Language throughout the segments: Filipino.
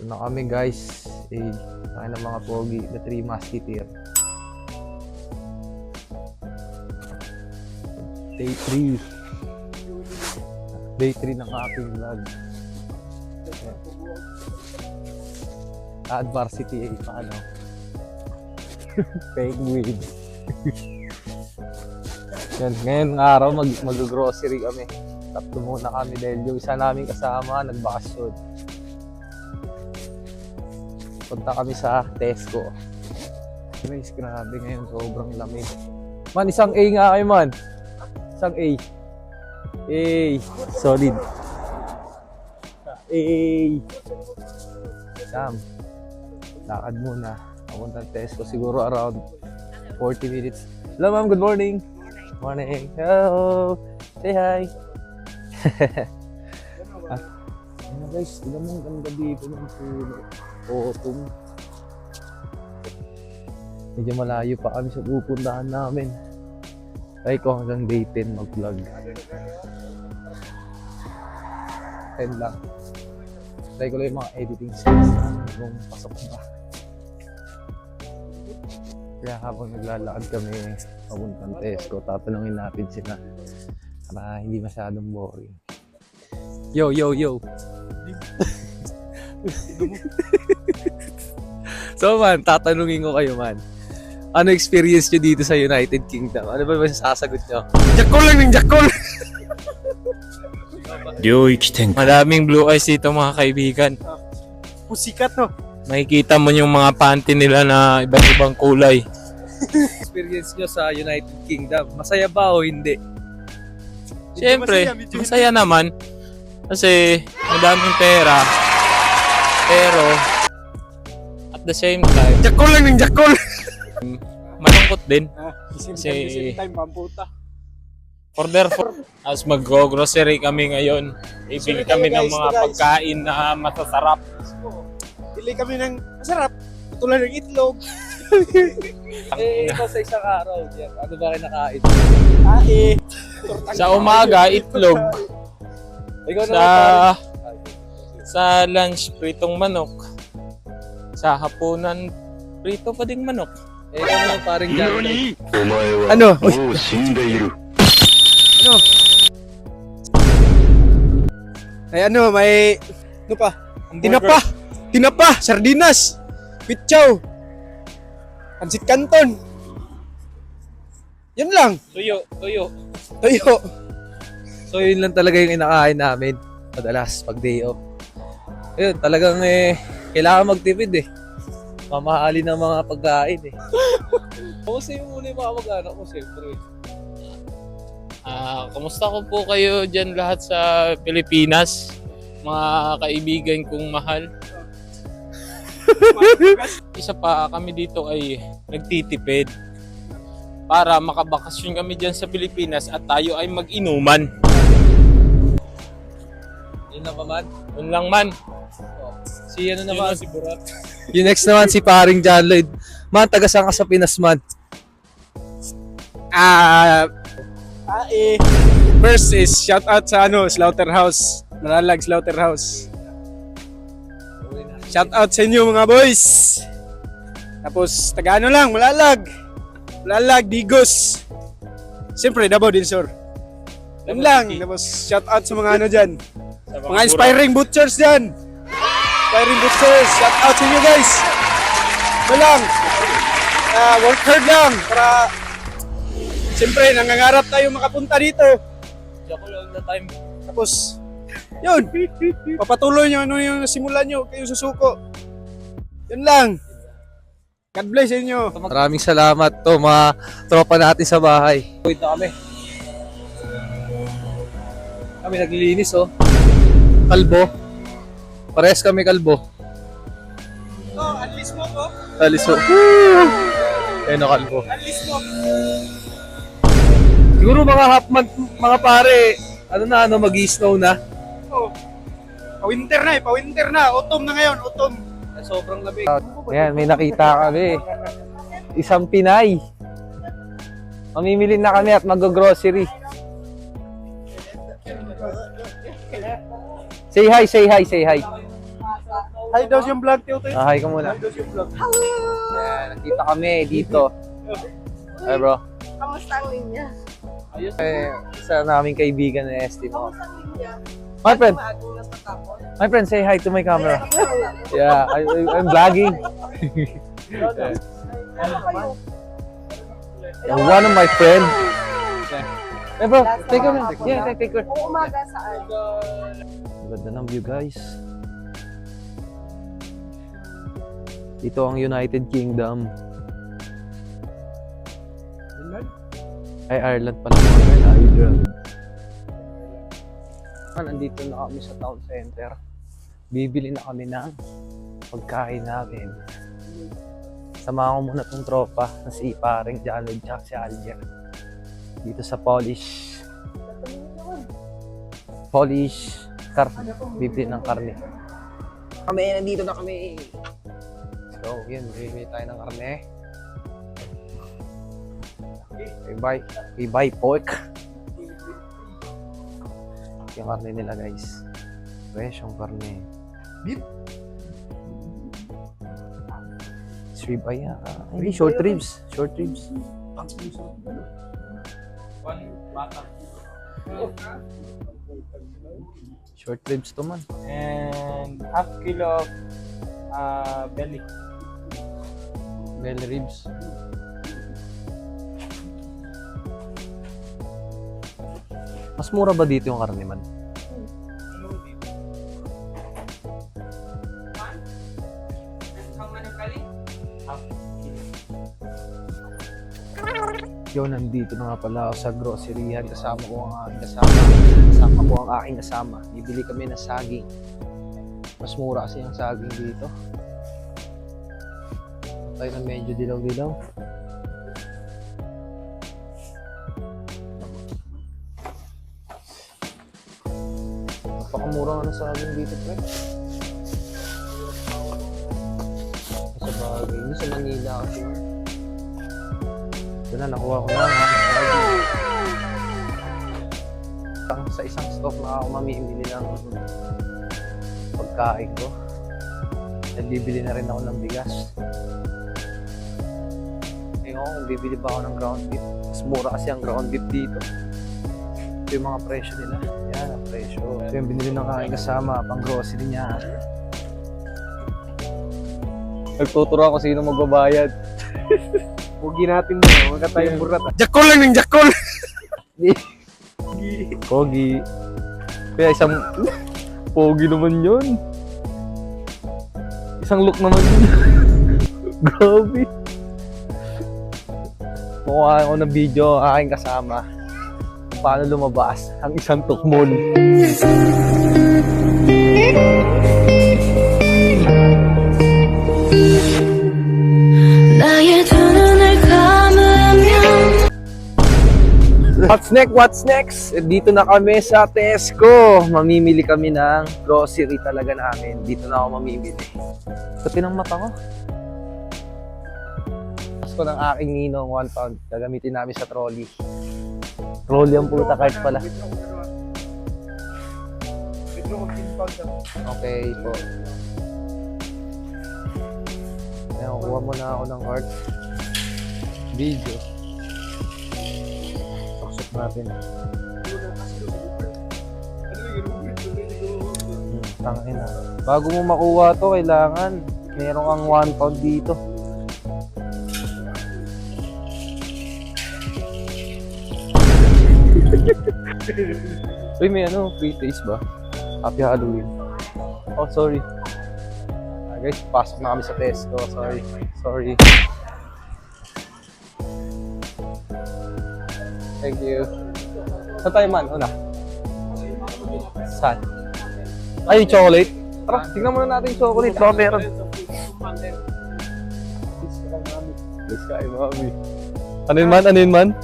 Ito na kami guys. Tayo ng mga pogi. The Three Musketeers. Day 3. Day 3 ng aking vlog. Adversity paano? Fake weed. Yan, ngayong araw mag-grocery kami. Tatlo muna kami dahil yung isa namin kasama nagbakasyon. Punta kami sa Tesco. Guys, grabe ngayon, sobrang lamig. Man, isang A nga kayo man. Isang A. A. Solid. A. Sam. Lakad muna. Papunta ng Tesco. Siguro around 40 minutes. Hello ma'am, good morning. Morning. Hello. Say hi. Ano guys, tignan mo ang ganda dito ng puno. Autumn. Medyo malayo pa kami sa pupuntahan namin. Try ko hanggang day 10 mag-vlog. 10 lang. Try ko lang yung mga editing skills namin kung pasok ba. Kaya habang naglalakad kami papuntang Tesco, tatanungin natin sila para hindi masyadong boring. Yo, yo, yo! So man, tatanungin ko kayo man. Ano experience nyo dito sa United Kingdom? Ano ba sasagot nyo? Jakol lang ng jakol! Madaming blue eyes dito mga kaibigan. Pusikat no? Makikita mo yung mga panty nila na iba't ibang kulay. Experience nyo sa United Kingdom, masaya ba o hindi? Siyempre, masaya naman. Kasi madaming pera. Pero, at the same time, Jakol lang ng jakol! malungkot din. Kasi time pamputa. Order for as mag-grocery kami ngayon. Ibili kami ng mga pagkain na masasarap. Bili kami ng masarap. Tulad ng itlog. Ikaw sa isang araw, ano ba kinakain? Tae. Sa umaga, itlog. Ikaw Sa lunch, pritong manok. Sa hapunan, prito pa ding manok. Ikaw naman paring John. Ano? Ano? Ay ano, may... Ano pa? Tinapa! Tinapa! Sardinas! Pitsaw! Pansit Canton! Yan lang! Tuyo. Toyo! So yun lang talaga yung inakain namin madalas pag day off. Ayun, talagang kailangan magtipid mamahalin ng mga pagkain Kamusta yung muna yung mga mag-anak mo siyempre? Kamusta ko po kayo dyan lahat sa Pilipinas? Mga kaibigan kong mahal. Isa pa kami dito ay nagtitipid para makabakasyon kami dyan sa Pilipinas at tayo ay mag-inuman. Yun lang pa man? Yun lang man. Si ano naman? Si Burat. Yung next naman si paring John Lloyd. Man, taga saan ka sa Pinas man? First is shout out sa Slaughterhouse. Maralag Slaughterhouse. Shout out sa inyo mga boys. Tapos taga lang, Malalag, Digos. Siyempre Davao din sir. Yan lang. Tapos shout out sa mga dyan. Mga inspiring butchers dyan. Inspiring butchers. Shout out sa inyo guys. Ito lang. Work hard lang para siyempre nangangarap tayo makapunta dito. Ako lang na time. Tapos yun. Papatuloy nyo ano yung nasimulan nyo. Kayo susuko. Yun lang. God bless sa inyo. Maraming salamat to mga tropa natin sa bahay. Wait na kami. Kami naglilinis Kalbo. Parehas kami kalbo. Alis mo ko. Alis Ayun na kalbo. Alis mo. Siguro mga half month, mga pare, mag-i-snow na. Pa-winter na. Autumn na ngayon, autumn. Sobrang lamig. Ayan, may nakita kami. Isang Pinay. Mamimili na kami at mag-grocery. Say hi. Hi daw yung vlog, Teo. Hi ka muna. Hi daw yung vlog. Yan, nakita kami dito. Hi bro. Kamusta ang linya? Isa naming kaibigan na ST mo. Kamusta ang linya? My friend, Maagang nasa tapon. my friend, say hi to my camera. Yeah, I'm vlogging. Ano kayo? One of my friend. Hey bro, take her. Yeah, take her. O umaga saan? Ganda ng view guys. Ito ang United Kingdom. Ay, Ireland pala. Ireland. Nandito na kami sa town center. Bibili na kami ng pagkain namin. Samahan ko muna tong tropa na si paring Janod at si Alger. Dito sa Polish bibili ng karne. Nandito na kami. So, yun, bibili tayo ng karne. We buy pork. Yung karne nila guys. Fresh yung karne. Beef? Rib eye. Hindi, short ribs. Short ribs. One bata. Short ribs to man. And half kilo of belly. Belly ribs. Mas mura ba dito yung karne man? Yo, nandito na nga pala ako sa groceryhan. Kasama ko ang aking kasama. Bibili kami ng saging. Mas mura kasi ang saging dito. Tayo na medyo dilaw-dilaw. Napakamura nga ng saging dito, pre. Sa bagay. Hindi sa Manila kasi. Ito na, nakuha ko na ang aking saging. Sa isang stock na ako mamimili ng pagkain ko. At bibili na rin ako ng bigas. Ngayon kung bibili ba ako ng ground beef. Mas mura kasi ang ground beef dito. Ito yung mga presyo nila. Yan ang presyo. Ito yung binili ng aking kasama, pang grocery niya. Nagtuturo ako sino magbabayad. Huwag natin mo, huwag tayong burat. Jakol lang ng jakol! Pogi. Kaya isang... Pogi naman yun. Isang look naman yun. Grabe. Mukha ko ng video ang aking kasama. Kung paano lumabas ang isang tukmol. What's next? Dito na kami sa Tesco. Mamimili kami ng grocery talaga namin. Dito na ako mamimili. Pati ng mata ko. Pasko ng aking ninong 1 pound. Gagamitin namin sa trolley. Trolley ang puta kahit pala. Okay po. Ayan, kuha mo na ako ng heart. Video. Natin. Tangin na. Bago mo makuha to, kailangan meron kang 1 pound dito. Uy, may free taste ba? Happy Halloween. Oh, sorry. Guys, pasok na kami sa Tesco. Sorry. Thank you. Saan tayo man? Una. Saan? Ay, chocolate. Tara, tignan muna natin yung chocolate. Baka meron. Let's kain, mami. Ano yun man?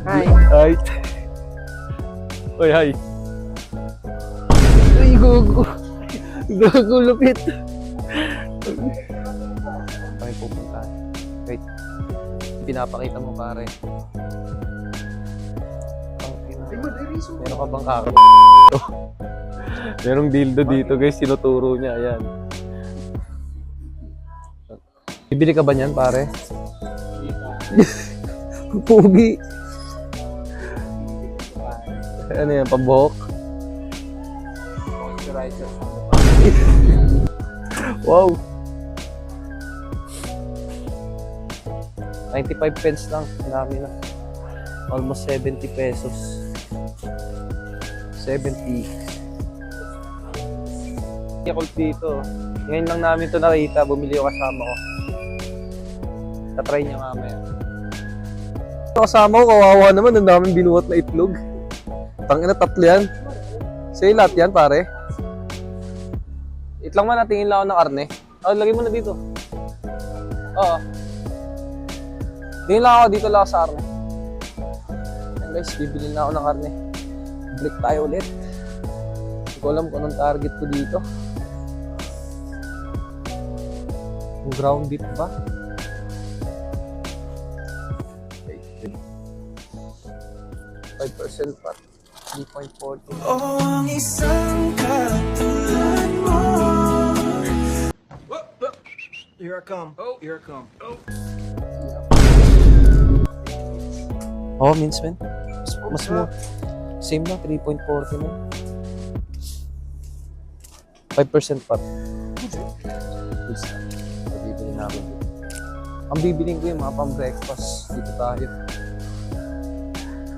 Hi. Uy, hi. Uy, gugu. Gugu, lupit. Okay, pupuntahan. Wait. Pinapakita mo, pare. Meron ka bang kaka? Merong dildo dito guys, sinuturo niya, ayan. Bibili ka ba niyan, pare? Pugi. Ano yan, pabuhok? Wow. 95 pence lang. Dami na. Almost 70 pesos. 70. Yakult dito. Ngayon lang namin ito nakita. Bumili yung kasama ko. Tatry niya mamaya. Kasama ko, kawawa naman. Ang daming binuhat na itlog. Tangina, 3 yan. Sa'yo lahat yan, pare. Itlang man, natingin lang ako ng karne. Lagay mo na dito. Oo. Tingin lang ako dito lang sa karne. Ayan guys, bibili na ako ng karne. Balik tayo ulit. Hindi ko alam kung anong target ko dito. Yung ground beef ba? Okay. 5% pa. 3.40. Oh, ang isang katulad mo. Here I come. Here I come. Oh, mince man. Mas mo. Same lang, 3.40 na. 5% pa. Please. Bibili na ako. Ang bibiling ko yung mga pang-breakfast. Dito tayo.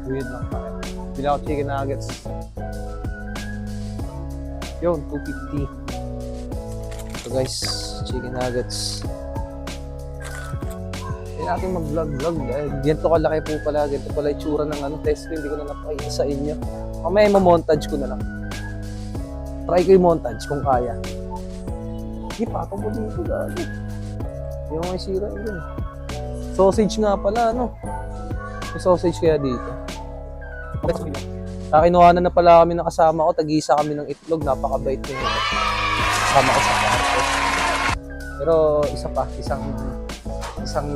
Weird lang tayo. Bili ako chicken nuggets. Yun, 250. So guys, chicken nuggets. Hindi natin mag-vlog-vlog. Ganito kalaki po pala. Ganito pala yung tsura ng test ko. Hindi ko na napakita sa inyo. Mamaya montage ko na lang. Try ko yung montage kung kaya. Hindi, patong ko dito dali. Hindi ko may sira yun. Sausage nga pala, ano? May sausage kaya dito. Kinuhanan na pala kami ng kasama ko. Tag-isa kami ng itlog. Napakabait yung kasama ko sa kwarto. Pero isa pa, isang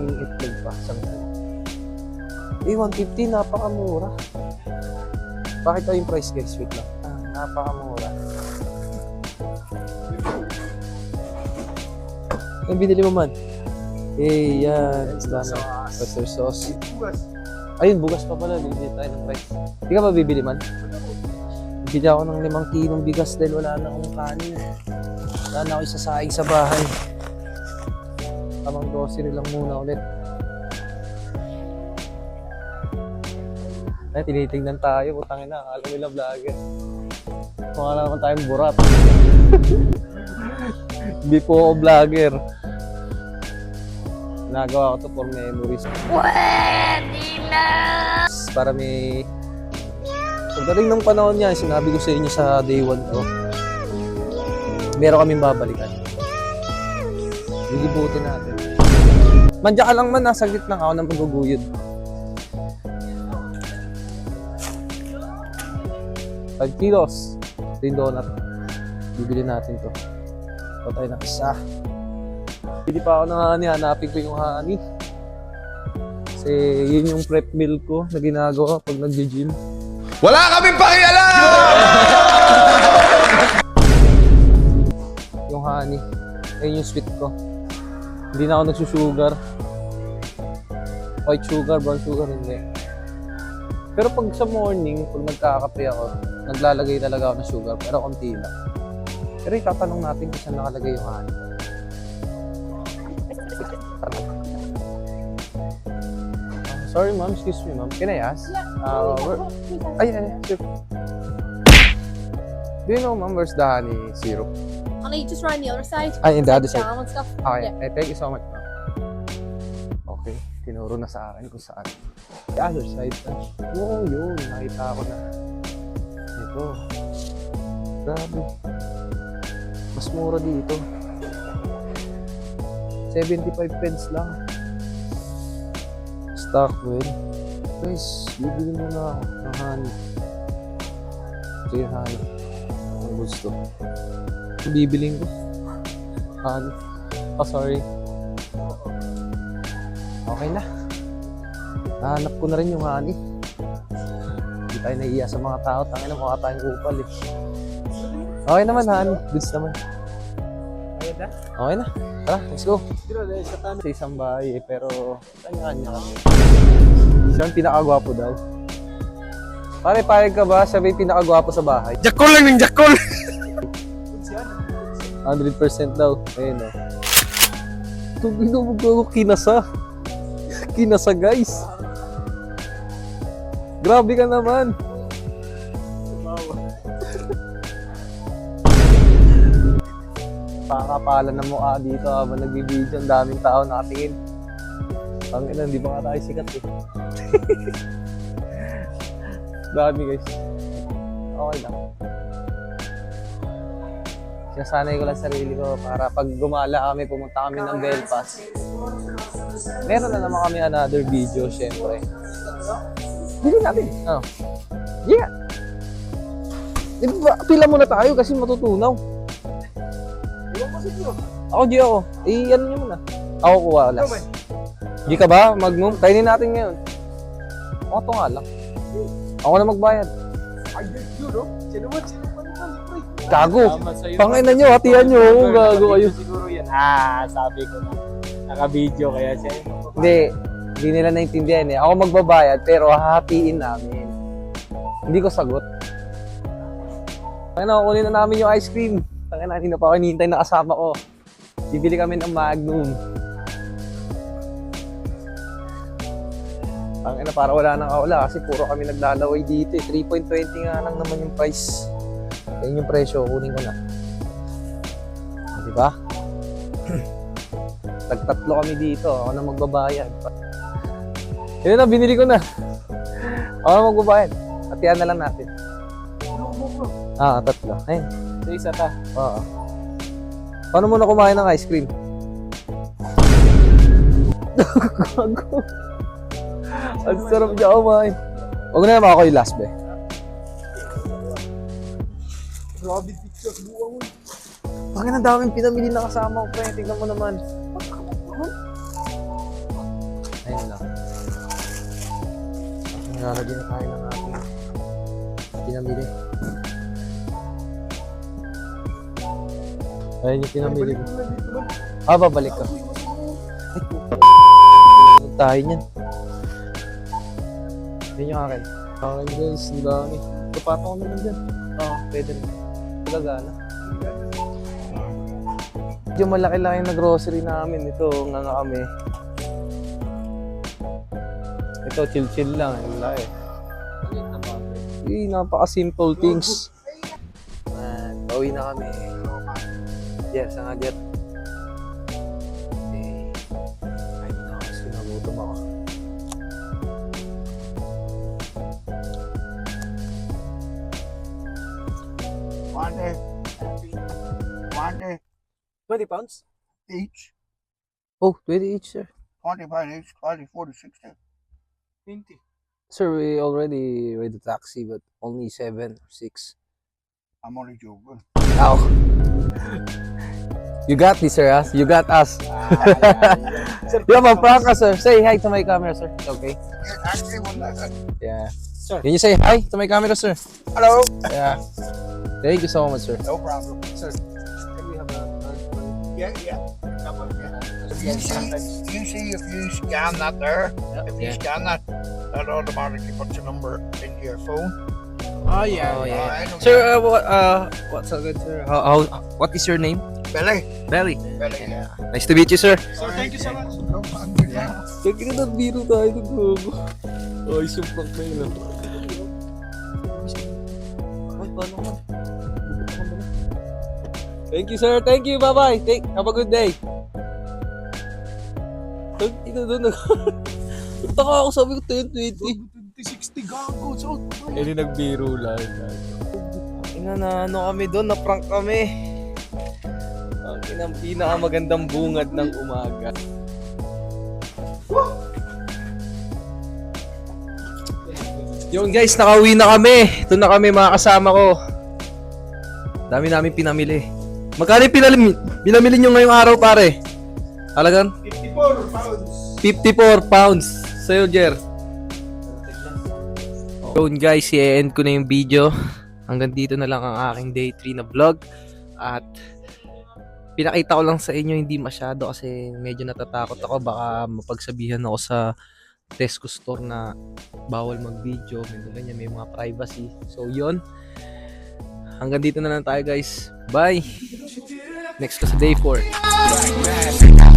itlog pa. Eh, 150, napakamura. Bakit tayo yung price guys? Wait lang. Napakamura. Ang binili mo man? Eh, yan. Oyster sauce. Ayun, bugas pa pala. Bibili tayo ng rice. Hindi ka ba bibili man? Bibili ako ng 5 kilong bigas dahil wala na akong kanin. Wala na ako isasaing sa bahay. Tamang grocery lang muna ulit. Ay, tinitingnan tayo. Putangin na. Alam nila vlogger. Kung alam naman tayong burat. Hindi po ako vlogger. Nagawa ko to for memories. Pwede na! Para may... Pagdating ng panahon niya, sinabi ko sa inyo sa day 1 ko, meron kaming babalikan. Lilibutin natin. Mandya ka lang man, nasa gitna ako ng paguguyod. 5 kilos. Ito yung donut. Bibili natin to. Ito tayo na isa. Hindi pa ako ng honey, hanapin ko yung honey. Kasi yun yung prep meal ko na ginagawa pag nag-gym. Wala kaming pakialam! Yung honey. Ayun yung sweet ko. Hindi na ako nagsusugar. White sugar, brown sugar, hindi. Pero pag sa morning, pag nagkakape ako, naglalagay talaga ako ng sugar, pero konti lang. Pero itatanong natin kung saan nakalagay yung honey. Sorry ma'am, excuse me ma'am. Can I ask? Sure. Do you know ma'am, where's the honey syrup? Honey, just right on the other side. In the other side. Jam and stuff. Okay, Yeah. thank you so much ma'am. Okay, tinuro na sa akin kung saan. The other side na. Oo, yun. Nakita ko na. Ito. Grabe. Mas mura dito. 75 pence lang. Stockwell. Guys, bibili muna ako ng honey. Ito yung honey. Ang gusto. Bibiling ko. Honey. Oh, sorry. Okay na. Nahanap ko na rin yung honey. Hindi tayo naiiya sa mga tao. Tangin na mukha tayong upal eh. Okay naman honey. Goods naman. Okay na. Tara, let's go. Sa isang bahay pero kanya-kanya kami. Siya ang pinakagwapo daw. Pare, payag ka ba? Siya ba yung pinakagwapo sa bahay? Jakol lang ng jakol! 100% daw. Ayun o. Tugino mo ko kinasa. Kinasa guys. Grabe ka naman. Pakakapalan na mukha dito habang nagbibideo. Ang daming tao nakatingin. Panginoon, hindi ba nga tayo sikat eh. Dami guys. Okay lang. Sinasanay ko lang sarili ko para pag gumala kami, pumunta kami ng Belfast. Meron na naman kami another video, syempre. Bili natin. Oh. Yeah. Diba, pila muna tayo kasi matutunaw. Ako, di ako. Ano nyo muna. Ako kuha last. Di ka ba mag-move? Kainin natin ngayon. Ako to nga lang. Ako na magbayad. Gago. Panginan nyo, hatihan nyo. Gago kayo. Siguro yan. Sabi ko na. Naka-video kaya siya. Hindi nila naintindihan eh. Ako magbabayad pero hahatiin namin. Hindi ko sagot. Ano, kunin na namin yung ice cream. Tangina, hindi na pa ako hinihintay na kasama ko. Bibili kami ng Magnum. Tangina, para wala nang kaula kasi puro kami naglalaway dito eh. 3.20 nga lang naman yung price. Yan yung presyo, kunin ko na. Diba? Tagtatlo kami dito, ako na magbabayad. Yun na, binili ko na. Ako na magbabayad. Hatihan na lang natin. Tatlo. Ayun. Isa ta. Oo. Paano muna kumain ng ice cream? Gago. Ang sarap niya kumain. Huwag na naman ako yung last be. Bakit ang daming pinamili na kasama ko, pre? Tingnan mo naman. Ayun lang. Nilalagyan na tayo ng ating pinamili. Ayun yung pinamili ko. Babalik ka. Ay, tayo niyan. Ayun yung akin. Okay guys, ang dami. Kapato ko naman dyan. Oo, pwede rin. Gagana. Medyo malaki-laki na grocery namin. Ito, nga kami. Ito, chill-chill lang. Ang laki. Napaka-simple things. Man, pauwi na kami. Yes, ang agad. Okay. Ay, kasi nagutom ako. One day 20 pounds? each, Oh, 20 each, sir. 25 each, 20, 40, 60. 20. Sir, we already read the taxi, but only 7 or 6. I'm only joking. Ow. You got this, sir. Huh? You got us. You have a prank, sir. Say hi to my camera, sir. Okay. Actually, one like that. Yeah. Sir. Can you say hi to my camera, sir? Hello. Yeah. Thank you so much, sir. No problem. Sir, Can we have a yeah. You see if you scan that there, if you scan that, that automatically puts your number into your phone. Oh yeah. Oh, yeah. I know. Sir, what's so good, sir? What is your name? Billy. Belly. Billy, yeah. Nice to meet you, sir. So thank you so much. No problem. Yeah. Kaya nagbiro tayo ng gogo. Ay, yung prank na yun. Ay, paano ka? Thank you, sir. Thank you. Bye-bye. Have a good day. Ito doon. Nagtaka ako, sabi ko 10-20. 2060 gago. So, Hindi nagbiro lang. Na kami doon, na-prank kami. Ang pinakamagandang bungad ng umaga. Yung guys, nakauwi na kami. Ito na kami mga kasama ko. Dami namin pinamili. Magkano yung pinamili nyo ngayong araw, pare? Halagan? 54 pounds. 54 pounds. Sa'yo, Jer. So guys, i-end ko na yung video. Hanggang dito na lang ang aking day 3 na vlog. At pinakita ko lang sa inyo, hindi masyado kasi medyo natatakot ako. Baka mapagsabihan ako sa Tesco store na bawal mag-video, may mga privacy. So yun, hanggang dito na lang tayo guys. Bye! Next ko sa day 4.